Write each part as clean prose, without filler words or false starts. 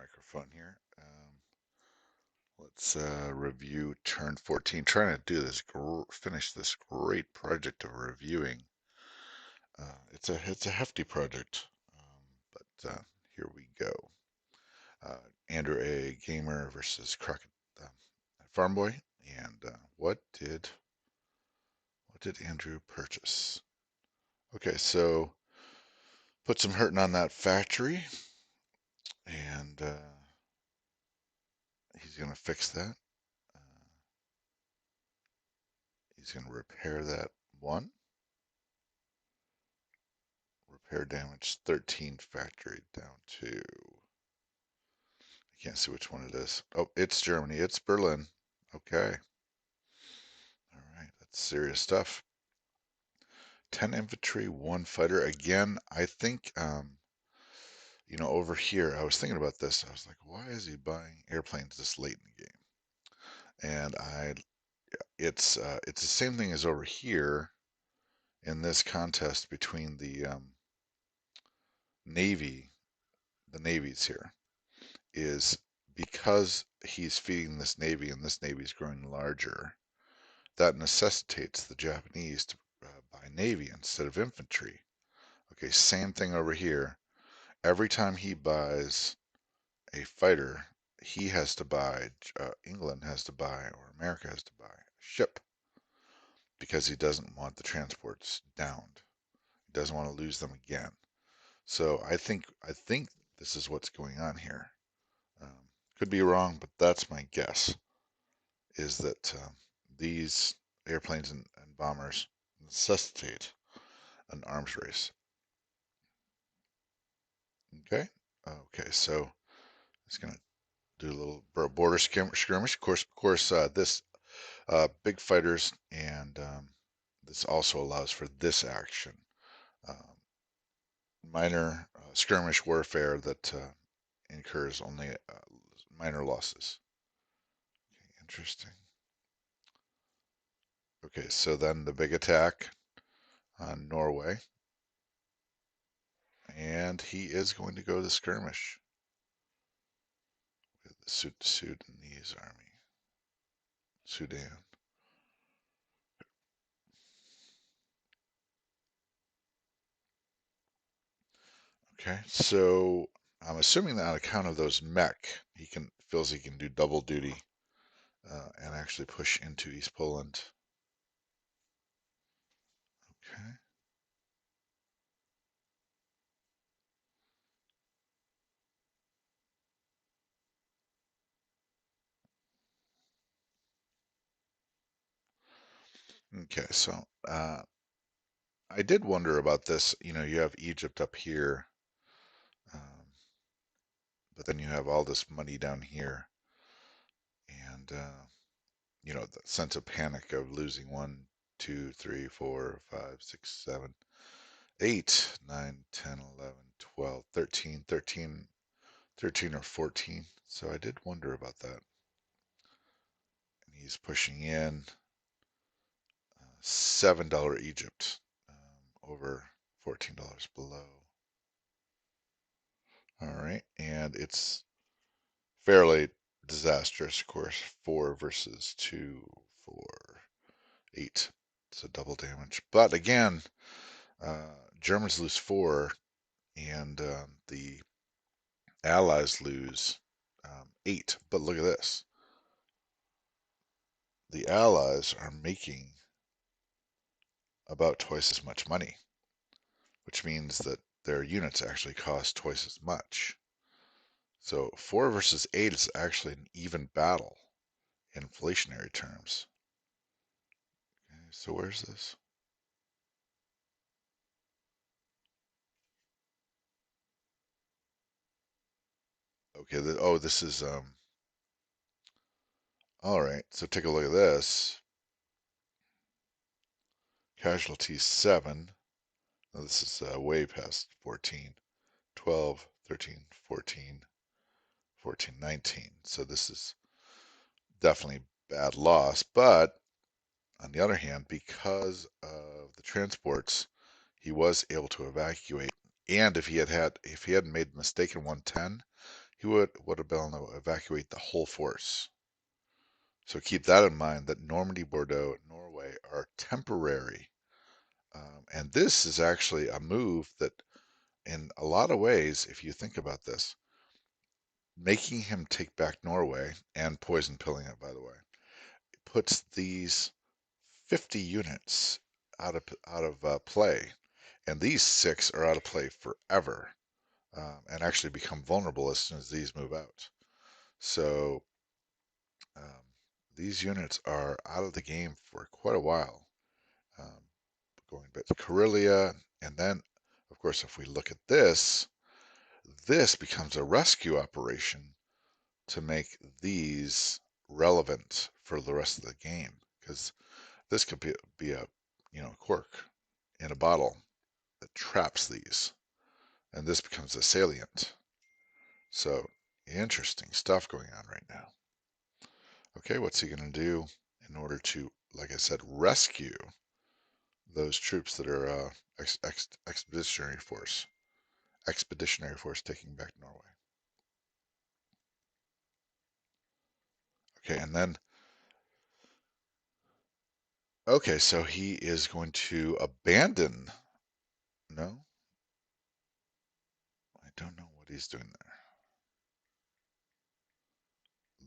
microphone here. Let's review turn 14. Trying to do this, finish this great project of reviewing. It's a hefty project, but here we go. AndrewAAgamer versus Farmboy, and what did Andrew purchase? Okay, so put some hurting on that factory, and he's gonna fix that. He's going to repair that one. Repair damage 13 factory down to, I can't see which one it is. Oh, it's Germany. It's Berlin. Okay. All right. That's serious stuff. 10 infantry, 1 fighter. Again, I think, over here, I was thinking about this. I was like, why is he buying airplanes this late in the game? And it's the same thing as over here in this contest between the Navy, the navies here. Is because he's feeding this navy and this navy is growing larger, that necessitates the Japanese to buy navy instead of infantry. Okay, same thing over here. Every time he buys a fighter, he has to buy, England has to buy, or America has to buy a ship because he doesn't want the transports downed. He doesn't want to lose them again. So I think this is what's going on here. Could be wrong, but that's my guess. Is that these airplanes and bombers necessitate an arms race. Okay. Okay. So it's going to do a little border skirmish. Of course, this big fighters, and this also allows for this action. Um, Minor skirmish warfare that incurs only minor losses. Okay, interesting. Okay, so then the big attack on Norway, and he is going to go to skirmish with the Sudanese army. Sudan. Okay, so I'm assuming that on account of those mech, feels he can do double duty and actually push into East Poland. Okay. Okay, so I did wonder about this. You have Egypt up here, um, but then you have all this money down here, and the sense of panic of losing 1, 2, 3, 4, 5, 6, 7, 8, 9, 10, 11, 12, 13, 13 or 14. So I did wonder about that. And he's pushing in $7 Egypt, over $14 below. All right, and it's fairly disastrous, of course. 4 versus 2, 4, 8. So double damage. But again, Germans lose 4, and the Allies lose 8. But look at this. The Allies are making about twice as much money, which means that their units actually cost twice as much. So 4 versus 8 is actually an even battle in inflationary terms. Okay, so where's this? Okay, this is all right. So take a look at this. Casualties 7. Now this is way past 14, 12, 13, 14, 14, 19. So this is definitely bad loss. But on the other hand, because of the transports, he was able to evacuate. And if he hadn't made the mistake in 110, would have been able to evacuate the whole force. So keep that in mind that Normandy, Bordeaux, and Norway are temporary. And this is actually a move that, in a lot of ways, if you think about this, making him take back Norway and poison pilling it, by the way, puts these 50 units out of play, and these 6 are out of play forever, and actually become vulnerable as soon as these move out. So um, these units are out of the game for quite a while. Um, Going back to Karelia, and then, of course, if we look at this, this becomes a rescue operation to make these relevant for the rest of the game, because this could be a cork in a bottle that traps these, and this becomes a salient. So interesting stuff going on right now. Okay, what's he going to do in order to, like I said, rescue those troops that are expeditionary force taking back Norway? Okay, and then okay, so he is going to abandon. No, I don't know what he's doing there.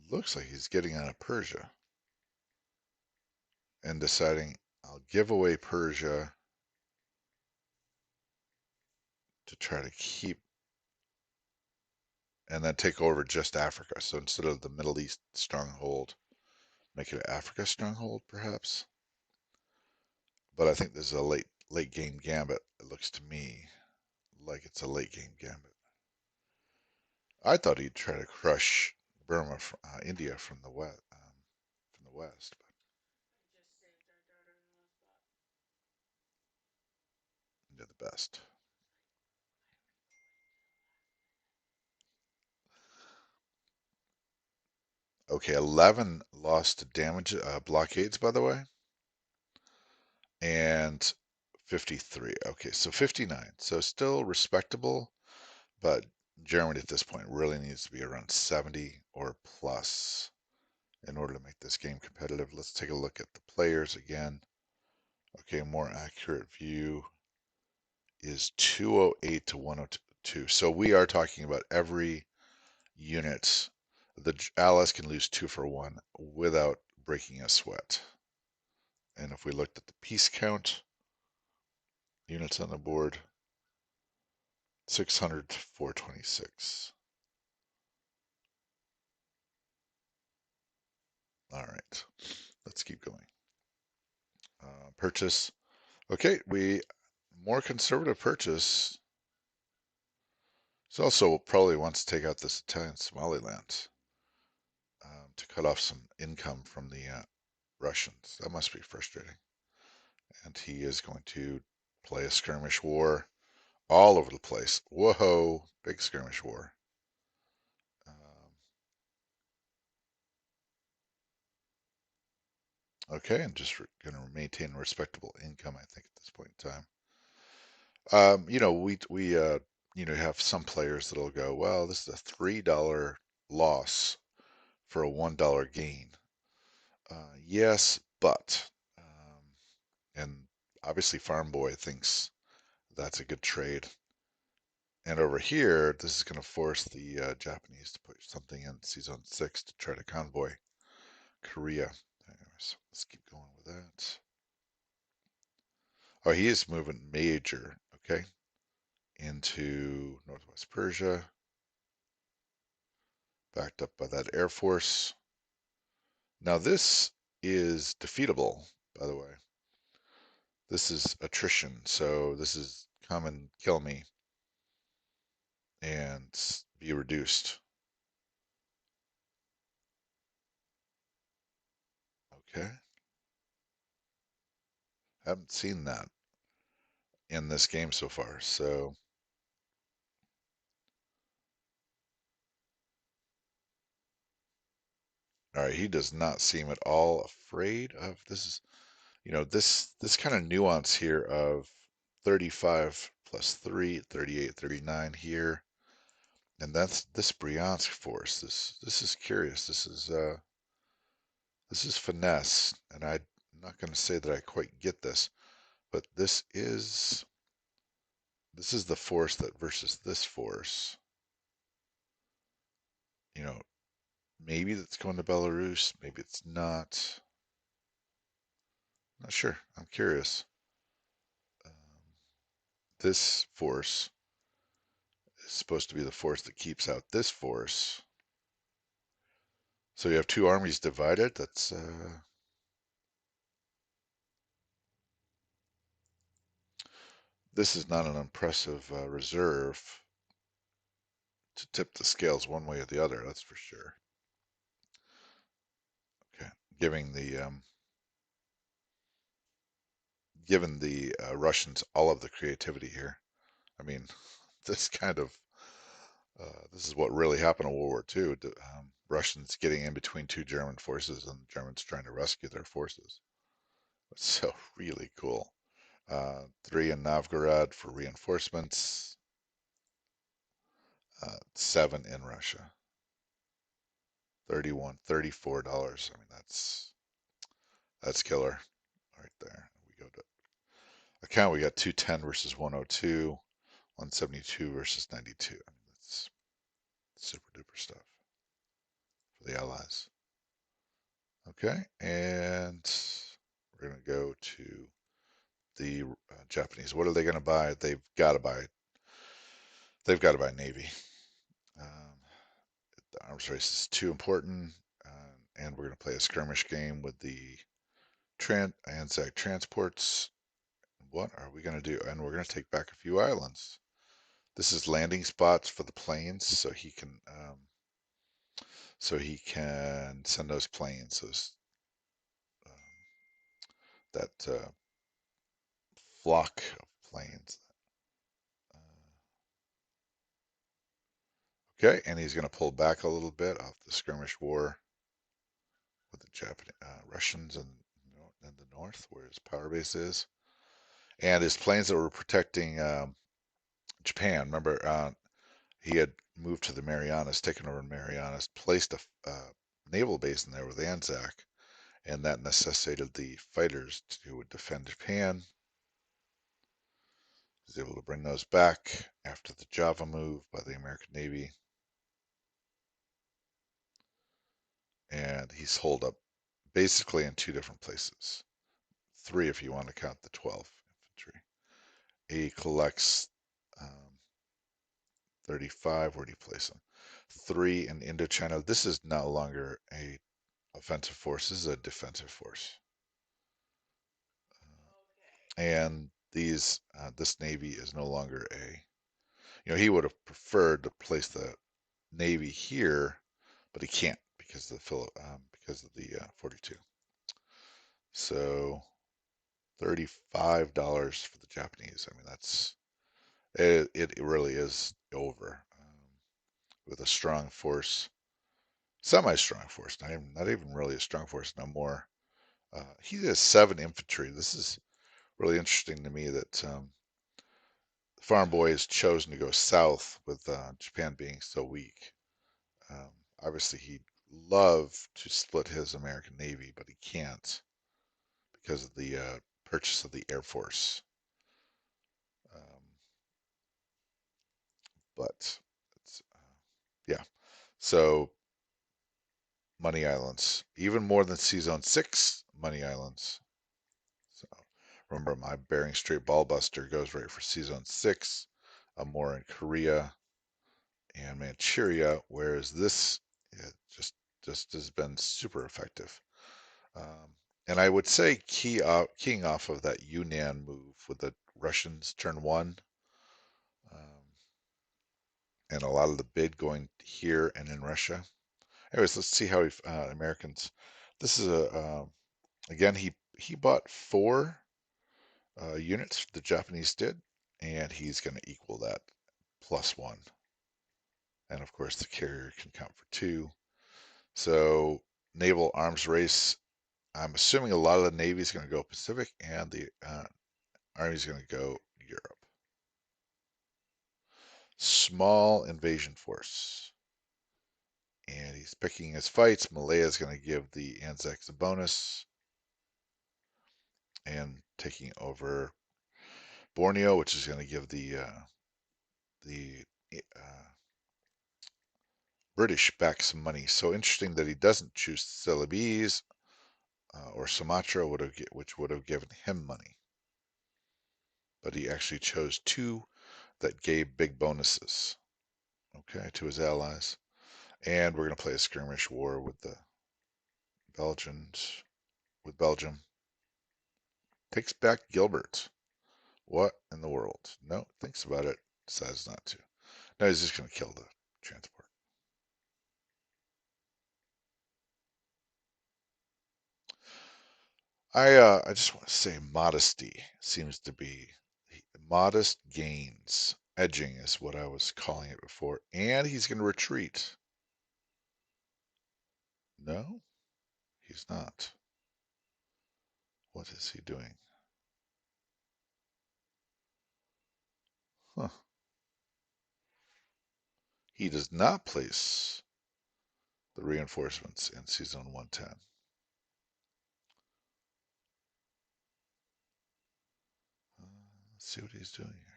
Looks like he's getting out of Persia and deciding I'll give away Persia to try to keep and then take over just Africa. So instead of the Middle East stronghold, make it an Africa stronghold, perhaps. But I think this is a late game gambit. It looks to me like it's a late game gambit. I thought he'd try to crush Burma, India from the west, but did the best. Okay, 11 lost to damage blockades, by the way, and 53. Okay, so 59. So still respectable, but Germany at this point really needs to be around 70 or plus in order to make this game competitive. Let's take a look at the players again. Okay, a more accurate view is 208 to 102. So we are talking about every unit. The Allies can lose 2 for 1 without breaking a sweat. And if we looked at the piece count, units on the board, 600 to 426. All right, let's keep going. Purchase. Okay, we more conservative purchase. He also probably wants to take out this Italian Somaliland to cut off some income from the Russians. That must be frustrating. And he is going to play a skirmish war all over the place. Whoa, big skirmish war. Okay, and just going to maintain respectable income, I think, at this point in time. We have some players that'll go, well, this is a $3 loss for a $1 gain. Yes, but, and obviously Farmboy thinks that's a good trade. And over here, this is going to force the Japanese to put something in Season 6 to try to convoy Korea. Anyways, let's keep going with that. Oh, he is moving major, okay, into Northwest Persia, backed up by that Air Force. Now, this is defeatable, by the way. This is attrition, so this is come and kill me and be reduced. Okay, haven't seen that in this game so far, so all right, he does not seem at all afraid of this. Is this kind of nuance here of 35 plus 3, 38, 39 here. And that's this Bryansk force. This is curious. This is finesse, and I'm not going to say that I quite get this, but this is the force that versus this force. You know, maybe that's going to Belarus, maybe it's not. Not sure. I'm curious. Um, this force is supposed to be the force that keeps out this force. So you have two armies divided. This is not an impressive reserve to tip the scales one way or the other. That's for sure. Okay, giving the given the Russians all of the creativity here. I mean, this kind of this is what really happened in World War II. Russians getting in between two German forces and Germans trying to rescue their forces. So really cool. 3 in Novgorod for reinforcements. 7 in Russia. 31, $34. I mean, that's killer right there. We go to account. We got 210 versus 102, 172 versus 92. I mean, that's super duper stuff for the Allies. Okay, and we're gonna go to the Japanese. What are they gonna buy? They've got to buy Navy. Um, the arms race is too important, and we're gonna play a skirmish game with the Anzac transports. What are we gonna do? And we're gonna take back a few islands. This is landing spots for the planes, so he can send those planes, um, that flock of planes. Uh, okay, and he's going to pull back a little bit off the skirmish war with the Japanese, Russians in the north, where his power base is, and his planes that were protecting Japan. Remember, he had moved to the Marianas, taken over Marianas, placed a naval base in there with Anzac, and that necessitated the fighters to defend Japan. He was able to bring those back after the Java move by the American Navy, and he's holed up basically in two different places. Three if you want to count the 12th infantry. He collects 35. Where do you place them? 3 in Indochina. This is no longer a offensive force. This is a defensive force. And this navy is no longer he would have preferred to place the navy here, but he can't because of the 42. So $35 for the Japanese. I mean, it really is over, with a strong force, semi-strong force, not even really a strong force no more. He has 7 infantry. This is really interesting to me that Farm Boy has chosen to go south with Japan being so weak. Um, Obviously, he'd love to split his American Navy, but he can't because of the purchase of the Air Force. Um, but it's, yeah, so Money Islands, even more than Sea Zone 6 Money Islands. So remember, my Bering Strait Ballbuster goes right for Sea Zone 6. I'm more in Korea and Manchuria, whereas this just has been super effective. Um, and I would say keying off of that Yunnan move with the Russians turn 1, um, and a lot of the bid going here and in Russia. Anyways, let's see how Americans. This is again, he bought 4 units, the Japanese did, and he's going to equal that +1. And of course, the carrier can count for 2. So naval arms race. I'm assuming a lot of the Navy is going to go Pacific, and the Army is going to go Europe. Small invasion force. And he's picking his fights. Malaya is going to give the Anzacs a bonus. And taking over Borneo, which is going to give the British back some money. So interesting that he doesn't choose Celebes or Sumatra, which would have given him money. But he actually chose two that gave big bonuses, okay, to his allies. And we're going to play a skirmish war with the Belgians, with Belgium. Takes back Gilbert. What in the world? No, thinks about it, decides not to. No, he's just going to kill the transport. I just want to say modesty seems to be modest gains. Edging is what I was calling it before. And he's going to retreat. No, he's not. What is he doing? Huh. He does not place the reinforcements in Season 110. Let's see what he's doing here.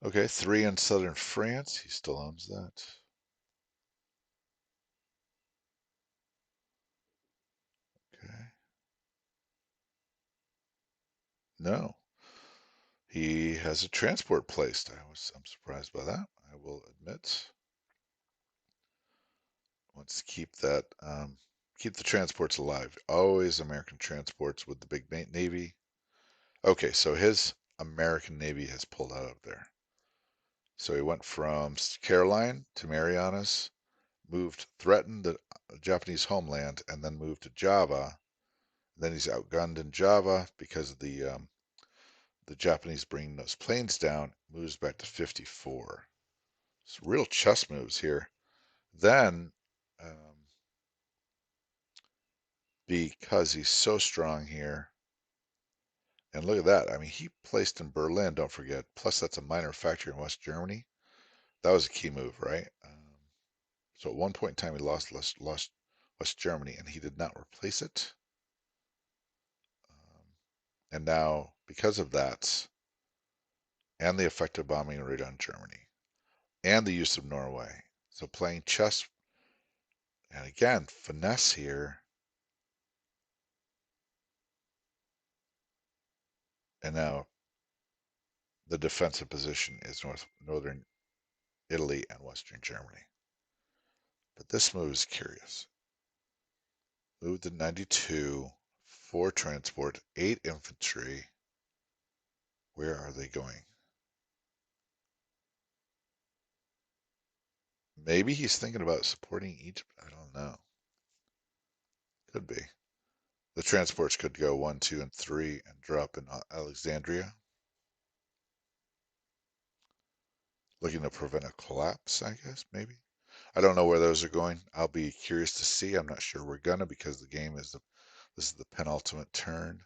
Okay, 3 in southern France. He still owns that. Okay. No, he has a transport placed. I'm surprised by that. I will admit. Wants to keep that, keep the transports alive. Always American transports with the big Navy. Okay, so his American Navy has pulled out of there. So he went from Caroline to Marianas, threatened the Japanese homeland, and then moved to Java. Then he's outgunned in Java because of the Japanese bringing those planes down. Moves back to 54. It's real chess moves here. Then, because he's so strong here, and look at that. I mean, he placed in Berlin, don't forget. Plus, that's a minor factory in West Germany. That was a key move, right? So at one point in time, he lost West Germany, and he did not replace it. And now, because of that, and the effective bombing raid on Germany, and the use of Norway, so playing chess, and again, finesse here, and now the defensive position is northern Italy and western Germany. But this move is curious. Move to 92, 4 transport, 8 infantry. Where are they going? Maybe he's thinking about supporting Egypt. I don't know. Could be. The transports could go 1, 2, and 3 and drop in Alexandria. Looking to prevent a collapse, I guess, maybe. I don't know where those are going. I'll be curious to see. I'm not sure we're gonna because the game is this is the penultimate turn. I'm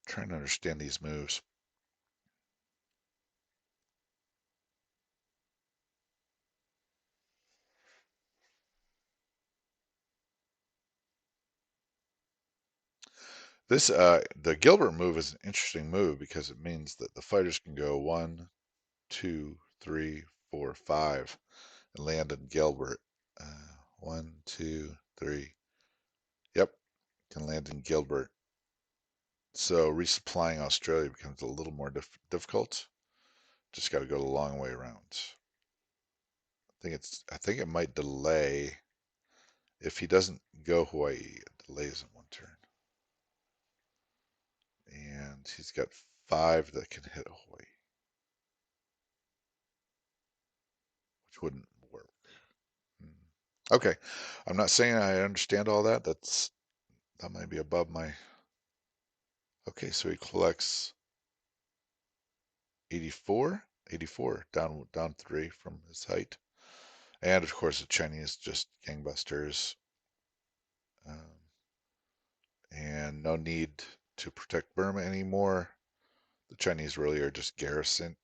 trying to understand these moves. The Gilbert move is an interesting move because it means that the fighters can go 1, 2, 3, 4, 5 and land in Gilbert. 1, 2, 3. Yep, can land in Gilbert. So resupplying Australia becomes a little more difficult. Just got to go the long way around. I think it might delay if he doesn't go Hawaii. It delays in 1 turn, and he's got 5 that can hit Hawaii, which wouldn't work. Okay, I'm not saying I understand all that. That might be above my. Okay, so he collects 84, 84 down 3 from his height, and of course the Chinese just gangbusters, um, and no need. to protect Burma anymore. The Chinese really are just garrisoning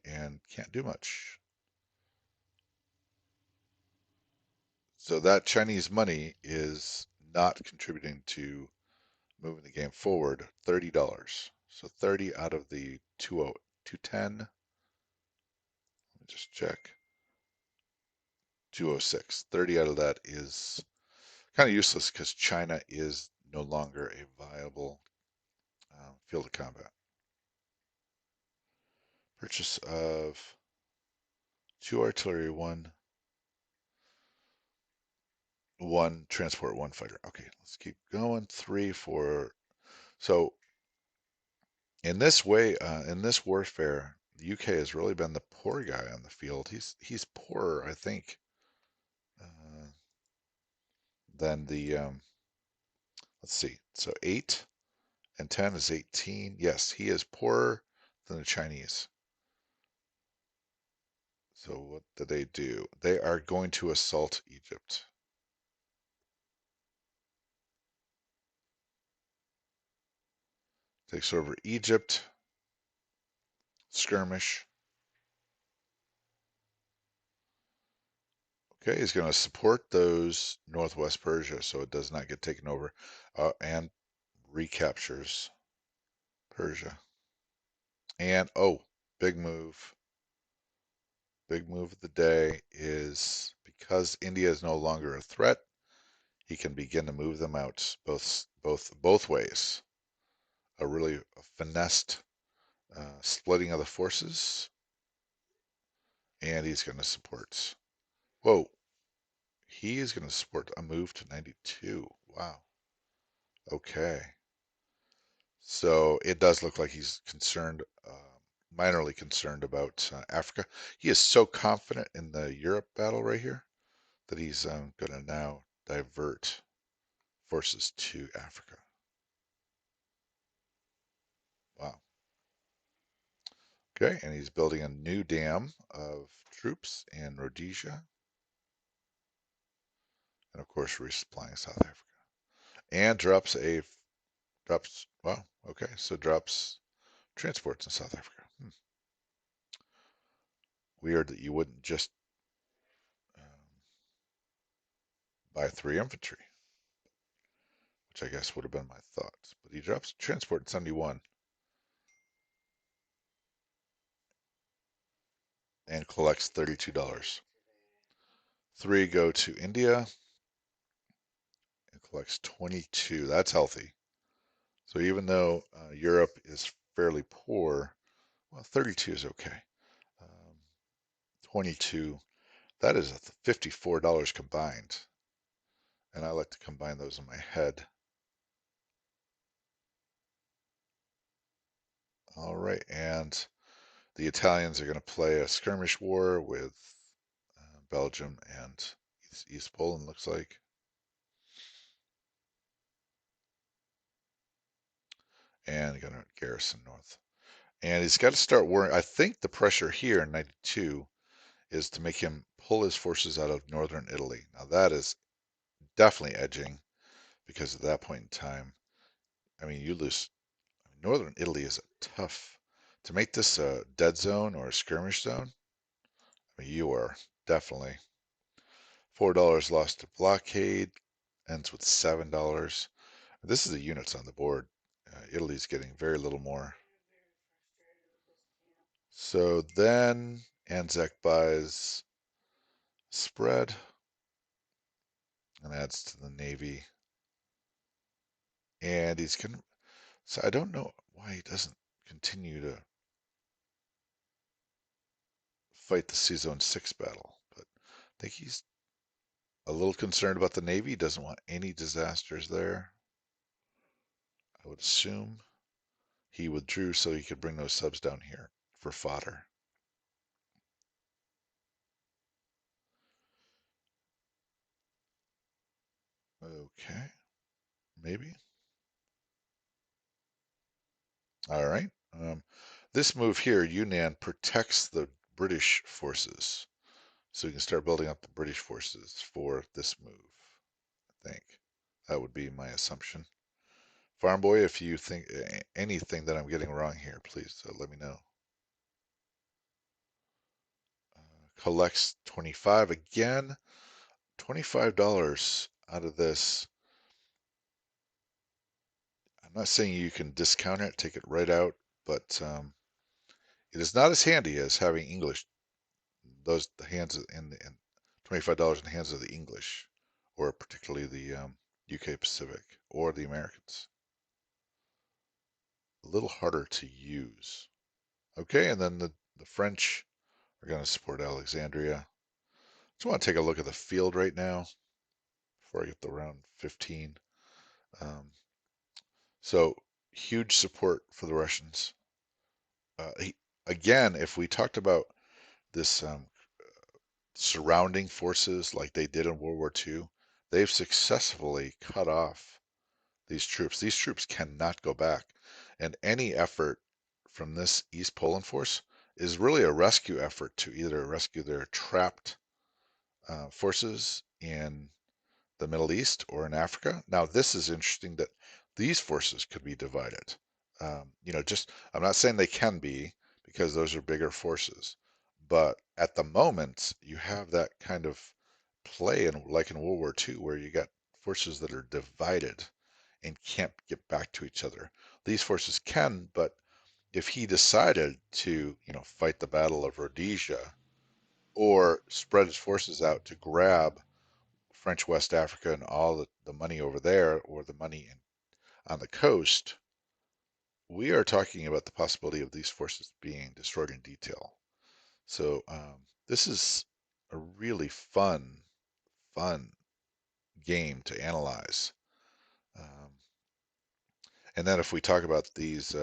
and can't do much. So that Chinese money is not contributing to moving the game forward. $30. So 30 out of the 210. Let me just check. 206. 30 out of that is kind of useless because China is no longer a viable field of combat. Purchase of 2 artillery, one transport, 1 fighter. Okay, let's keep going. 3 for. So in this way, in this warfare, the UK has really been the poor guy on the field. He's poorer, I think, uh, than the. Let's see. So 8 and 10 is 18. Yes, he is poorer than the Chinese. So what do they do? They are going to assault Egypt. Takes over Egypt. Skirmish. Okay, he's going to support those Northwest Persia so it does not get taken over, and recaptures Persia. And oh, big move. Big move of the day is because India is no longer a threat, he can begin to move them out both ways. A really finessed splitting of the forces, and he's going to support. Whoa, he is going to support a move to 92. Wow. Okay. So it does look like he's concerned, minorly concerned about Africa. He is so confident in the Europe battle right here that he's going to now divert forces to Africa. Wow. Okay, and he's building a new dam of troops in Rhodesia, and of course resupplying South Africa. And drops. Wow. Okay, so drops transports in South Africa. Weird that you wouldn't just buy 3 infantry, which I guess would have been my thoughts. But he drops transport in 71 and collects $32. 3 go to India and collects 22. That's healthy. So even though Europe is fairly poor, well, 32 is okay. 22, that is $54 combined. And I like to combine those in my head. All right, and the Italians are going to play a skirmish war with Belgium and East Poland, looks like. And going to garrison north. And he's got to start worrying. I think the pressure here in 92 is to make him pull his forces out of northern Italy. Now that is definitely edging because at that point in time, I mean, you lose. Northern Italy is a tough to make this a dead zone or a skirmish zone. I mean, you are definitely $4 lost to blockade ends with $7. This is the units on the board. Italy's getting very little more. So then Anzac buys spread and adds to the Navy. And he's going to, so I don't know why he doesn't continue to fight the Sea Zone 6 battle, but I think he's a little concerned about the Navy. He doesn't want any disasters there. I would assume he withdrew so he could bring those subs down here for fodder. Okay, maybe. All right. This move here, Yunnan, protects the British forces. So you can start building up the British forces for this move, I think. That would be my assumption. Farm Boy, if you think anything that I'm getting wrong here, please let me know. Collects 25 again, $25 out of this. I'm not saying you can discount it, take it right out, but it is not as handy as having English. Those the hands and $25 in the hands of the English, or particularly the UK Pacific or the Americans. A little harder to use. Okay, and then the French are going to support Alexandria. Just want to take a look at the field right now before I get to round 15. Um, so huge support for the Russians. He, again, if we talked about this surrounding forces like they did in World War II, they've successfully cut off these troops. These troops cannot go back. And any effort from this East Poland force is really a rescue effort to either rescue their trapped forces in the Middle East or in Africa. Now, this is interesting that these forces could be divided. Just I'm not saying they can be because those are bigger forces, but at the moment you have that kind of play in like in World War II where you got forces that are divided and can't get back to each other. These forces can, but if he decided to, fight the Battle of Rhodesia or spread his forces out to grab French West Africa and all the money over there or the money on the coast, we are talking about the possibility of these forces being destroyed in detail. So this is a really fun game to analyze. Um, and then if we talk about these,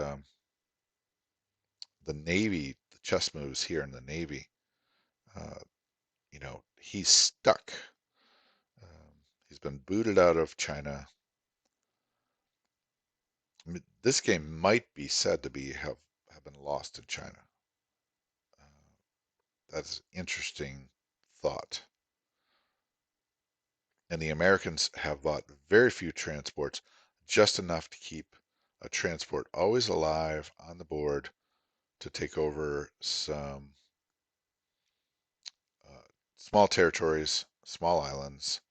the Navy, the chess moves here in the Navy, uh, he's stuck. He's been booted out of China. This game might be said to have been lost in China. Uh, that's an interesting thought. And the Americans have bought very few transports, just enough to keep a transport always alive on the board to take over some uh, small territories, small islands,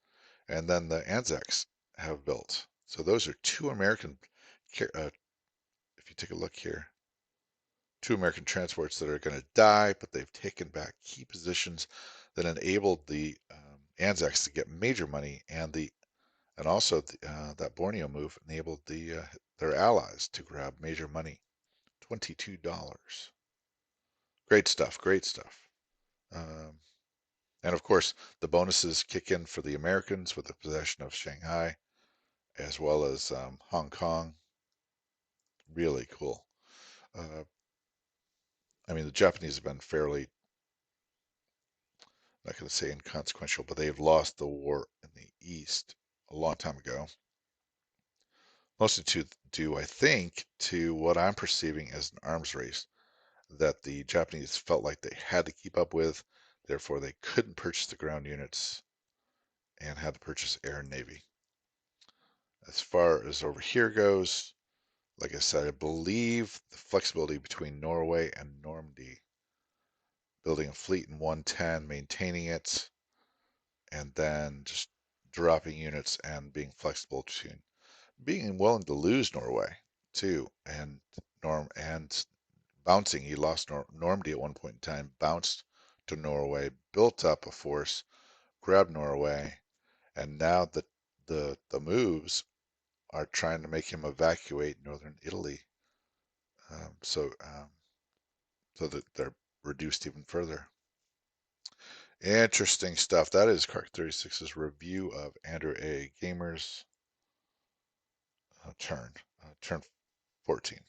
and then the Anzacs have built. So those are two American, if you take a look here, two American transports that are going to die, but they've taken back key positions that enabled the Anzacs to get major money, and also that Borneo move enabled their allies to grab major money. $22. Great stuff, great stuff. Um, and of course, the bonuses kick in for the Americans with the possession of Shanghai as well as Hong Kong. Really cool. Uh, I mean, the Japanese have been fairly, not going to say inconsequential, but they've lost the war in the East a long time ago. Mostly due, I think, to what I'm perceiving as an arms race that the Japanese felt like they had to keep up with. Therefore, they couldn't purchase the ground units and had to purchase air and navy. As far as over here goes, like I said, I believe the flexibility between Norway and Normandy, building a fleet in 110, maintaining it, and then just dropping units and being flexible between being willing to lose Norway too, and bouncing. He lost Normandy at one point in time, bounced to Norway, built up a force, grabbed Norway, and now the moves are trying to make him evacuate northern Italy, um, so um, so that they're reduced even further. Interesting stuff. That is Kark 36's review of AndrewAAgamer's turn 14.